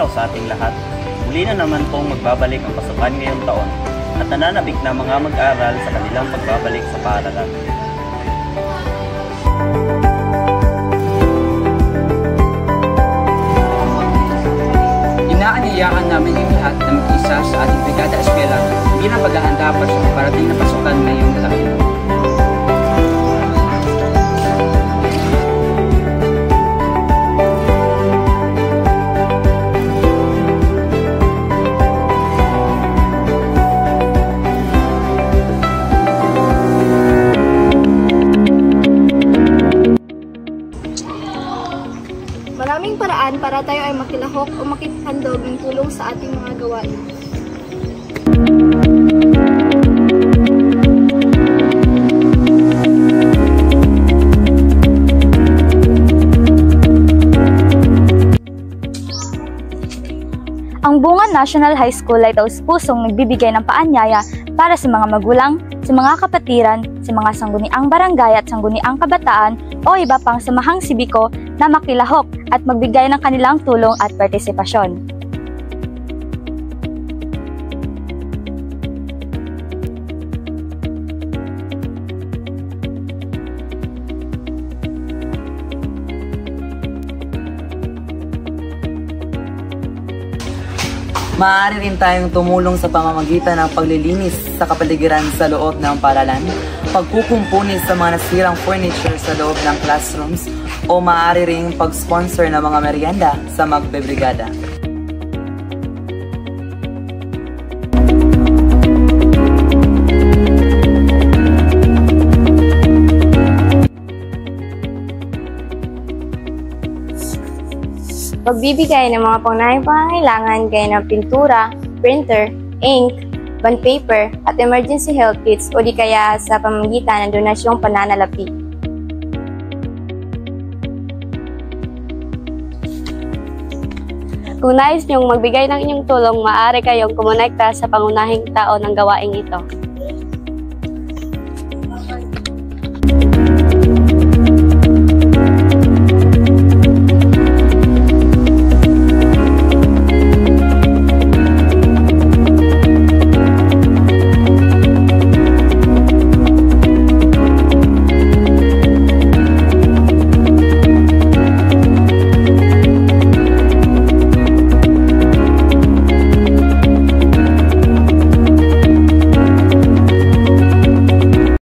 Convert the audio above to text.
araw sa ating lahat. Muli na naman pong magbabalik ang pasukan ngayong taon at nananabik na mga mag-aral sa kanilang pagbabalik sa paaralan. Inaanyayahan namin ang lahat na mag-isa sa ating Brigada Eskwela bilang paghahanda para sa parating na pasukan ngayong taon. Maraming paraan para tayo ay makilahok o makipaghandog ng tulong sa ating mga gawain. Ang Bunga National High School ay taus-pusong nagbibigay ng paanyaya para sa mga magulang, sa mga kapatiran, sa mga sangguniang barangay at sangguniang kabataan o iba pang samahang sibiko na makilahok at magbigay ng kanilang tulong at partisipasyon. Maaari rin tayong tumulong sa pamamagitan ng paglilinis sa kapaligiran sa loob ng paaralan, pagkukumpuni sa mga nasirang furniture sa loob ng classrooms, o maaari ring pag-sponsor ng mga merienda sa magbebrigada. Pagbibigay ng mga pangunahing pangangailangan gaya ng pintura, printer, ink, bond paper, at emergency health kits o di kaya sa pamamagitan ng donasyong pananalapi. Kung nais niyong magbigay ng inyong tulong, maaari kayong kumonekta sa pangunahing tao ng gawaing ito.